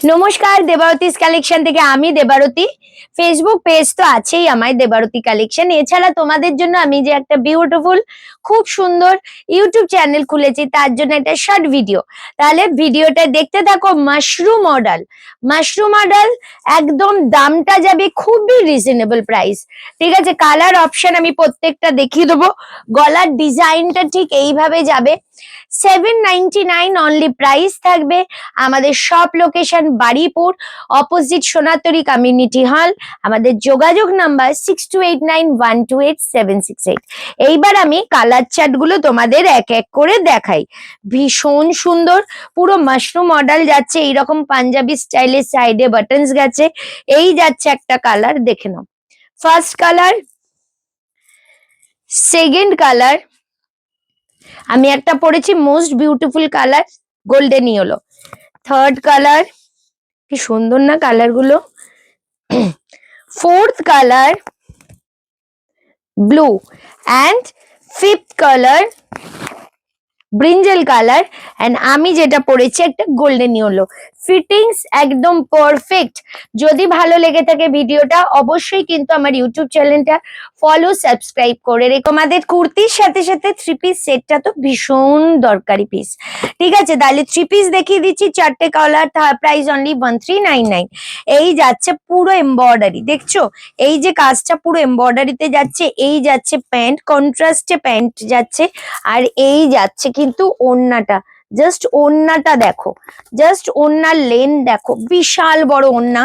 নমস্কার, দেবারতিস কালেকশন থেকে আমি দেবারতী। ফেসবুক পেজ তো আছেই আমার দেবারতী কালেকশন। এছাড়া তোমাদের জন্য আমি যে একটা বিউটিফুল খুব সুন্দর ইউটিউব চ্যানেল খুলেছি, তার জন্য একটা শর্ট ভিডিও। তাহলে ভিডিওটা দেখতে থাকো। মাশরুম মডেল একদম দামটা যাবে খুবই রিজনেবল প্রাইস। ঠিক আছে, কালার অপশন আমি প্রত্যেকটা দেখিয়ে দেবো। গলার ডিজাইনটা ঠিক এইভাবে যাবে। 799 অনলি প্রাইস থাকবে। আমাদের shop location Baruipur, opposite Sonatari community হল। আমাদের যোগাযোগ নাম্বার 6289128768। এইবার আমি কালার চার্ট গুলো তোমাদের এক এক করে দেখাই। ভীষণ সুন্দর, পুরো মাশরুম মডেল যাচ্ছে, এইরকম পাঞ্জাবি স্টাইলের সাইডে বাটনস গেছে। এই যাচ্ছে একটা কালার, দেখে নাও। ফার্স্ট কালার, সেকেন্ড কালার, আমি একটা পরেছি most beautiful colour golden yellow. Third colour, কি সুন্দর না কালার গুলো। Fourth colour blue, and fifth colour brinjal colour, and আমি যেটা পরেছি একটা গোল্ডেন ইয়েলো। ফিটিংস একদম পারফেক্ট। যদি ভালো লেগে থাকে ভিডিওটা, অবশ্যই কিন্তু আমার ইউটিউব চ্যানেলটা ফলো সাবস্ক্রাইব করে রেখো। আমাদের কুর্তির সাথে সাথে থ্রি পিস সেটটা তো ভীষণ দরকারি পিস। ঠিক আছে, তাহলে থ্রি পিস দেখিয়ে দিচ্ছি। চারটে কালার, প্রাইস অনলি 1399। এই যাচ্ছে পুরো এমব্রয়ডারি, দেখছো এই যে কাজটা পুরো এমব্রয়ডারিতে যাচ্ছে। এই যাচ্ছে প্যান্ট, কন্ট্রাস্টে প্যান্ট যাচ্ছে। আর এই যাচ্ছে কিন্তু ওড়নাটা, জাস্ট ওড়নাটা দেখো, জাস্ট ওড়নার লেন দেখো, বিশাল বড় ওড়না,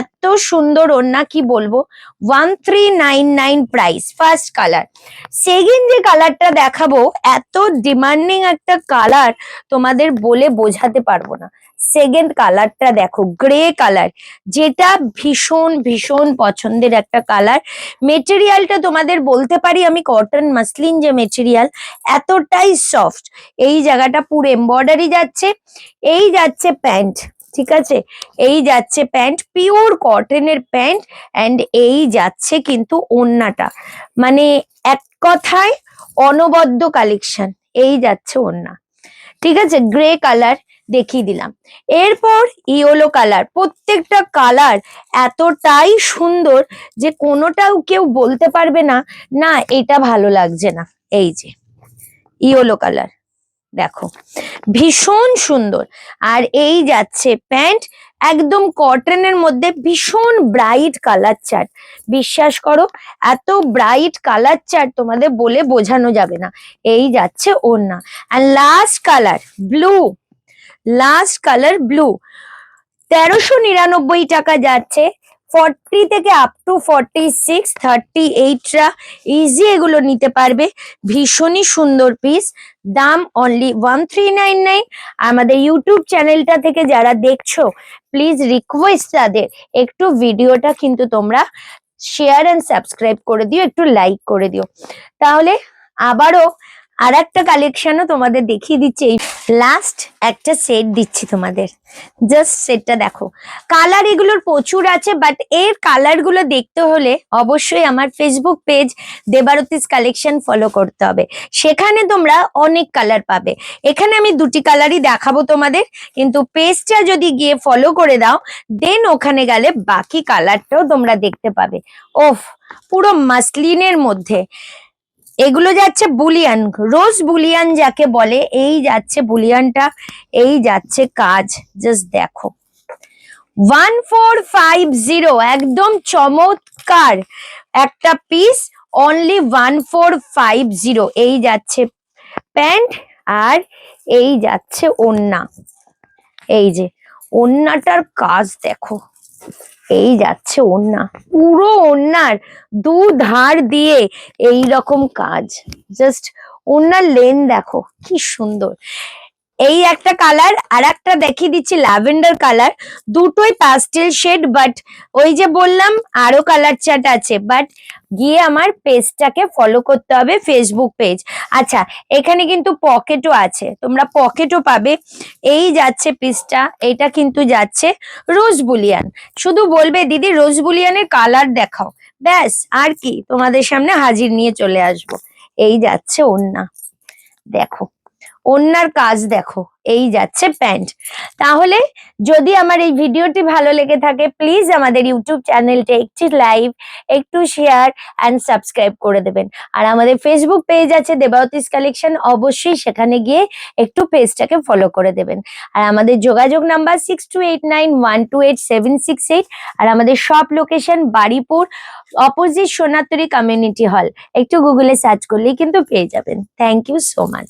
এত সুন্দর ওড়না কি বলবো। 1399 প্রাইস। First colour. সেকেন্ড যে কালারটা দেখাবো, এত ডিমান্ডিং একটা কালার, তোমাদের বলে বোঝাতে পারবো না। সেকেন্ড কালারটা দেখো, গ্রে কালার, যেটা ভীষণ ভীষণ পছন্দের একটা কালার। মেটেরিয়ালটা তোমাদের বলতে পারি আমি, কটন মাসলিন যে মেটেরিয়াল, এতটাই সফট। এই জায়গাটা পুরো এমব্রয়ডারি যাচ্ছে। এই যাচ্ছে প্যান্ট, ঠিক আছে, এই যাচ্ছে প্যান্ট, পিওর কটনের প্যান্ট। অ্যান্ড এই যাচ্ছে কিন্তু ওড়নাটা, মানে এক কথায় অনবদ্য কালেকশন। এই যাচ্ছে ওড়না, ঠিক আছে। গ্রে কালার দেখিয়ে দিলাম। এরপর ইয়েলো কালার। প্রত্যেকটা কালার এতটাই সুন্দর যে কোনোটাও কেউ বলতে পারবে না না এটা ভালো লাগছে না। এই যে ইয়েলো কালার দেখো, ভীষণ সুন্দর। আর এই যাচ্ছে প্যান্ট, একদম কটনের মধ্যে, ভীষণ ব্রাইট কালার চার্ট। বিশ্বাস করো, এত ব্রাইট কালার চার্ট তোমাদের বলে বোঝানো যাবে না। এই যাচ্ছে ওড়না। আর last colour blue, last colour blue, 1399 টাকা যাচ্ছে। 40 থেকে আপ টু 46, 38রা ইজি এগুলো নিতে পারবে। ভীষণই সুন্দর পিস। দাম অনলি 1399। আমাদের ইউটিউব চ্যানেলটা থেকে যারা দেখছো, প্লিজ রিকোয়েস্ট তাদের একটু ভিডিওটা কিন্তু তোমরা শেয়ার এন্ড সাবস্ক্রাইব করে দিও, একটু লাইক করে দিও। তাহলে আবারও আর একটা কালেকশনও তোমাদের দেখিয়ে দিচ্ছি। লাস্ট একটা সেট দিচ্ছি তোমাদের, জাস্ট সেটটা দেখো। কালার এগুলোর প্রচুর আছে, বাট এর কালার গুলো দেখতে হলে অবশ্যই আমার ফেসবুক পেজ দেবারতিস কালেকশন ফলো করতে হবে। সেখানে তোমরা অনেক কালার পাবে। এখানে আমি দুটি কালারই দেখাবো তোমাদের, কিন্তু পেজটা যদি গিয়ে ফলো করে দাও, দেন ওখানে গেলে বাকি কালারটাও তোমরা দেখতে পাবে। ওফ, পুরো মাসলিনের মধ্যে এগুলো যাচ্ছে বুলিয়ান, রোজ বুলিয়ান যাকে বলে। এই যাচ্ছে বুলিয়ানটা, এই যাচ্ছে কাজ, জাস্ট দেখো। 1450, একদম চমৎকার একটা পিস, অনলি 1450। এই যাচ্ছে প্যান্ট, আর এই যাচ্ছে ওড়না। এই যে ওড়নাটার কাজ দেখো, এই যাচ্ছে ওড়না, পুরো ওড়নার দু ধার দিয়ে এই রকম কাজ। জাস্ট ওড়নার লেন দেখো কি সুন্দর। এই একটা কালার, আর একটা দেখিয়ে দিচ্ছি ল্যাভেন্ডার কালার। দুটোই প্যাস্টেল শেড, বাট ওই যে বললাম আরো কালার চার্ট আছে, বাট গিয়ে আমার পেজটাকে ফলো করতে হবে, ফেসবুক পেজ। আচ্ছা, এখানে কিন্তু পকেটও আছে, তোমরা পকেটও পাবে। এই যাচ্ছে পিসটা, এটা কিন্তু যাচ্ছে রোজ বুলিয়ান। শুধু বলবে দিদি রোজ বুলিয়ানের কালার দেখাও, ব্যাস আর কি, তোমাদের সামনে হাজির নিয়ে চলে আসবো। এই যাচ্ছে ওড়না, দেখো ওড়নার কাজ দেখো, এই যাচ্ছে প্যান্ট। তাহলে যদি আমার এই ভিডিওটি ভালো লেগে থাকে, প্লিজ আমাদের ইউটিউব চ্যানেলটা একটি লাইক, একটু শেয়ার অ্যান্ড সাবস্ক্রাইব করে দেবেন। আর আমাদের ফেসবুক পেজ আছে দেবায়তিস কালেকশন, অবশ্যই সেখানে গিয়ে একটু পেজটাকে ফলো করে দেবেন। আর আমাদের যোগাযোগ নাম্বার 6289128768। আর আমাদের shop location Baripur, opposite Sonatari community hall. একটু গুগলে সার্চ করলেই কিন্তু পেয়ে যাবেন। Thank you so much.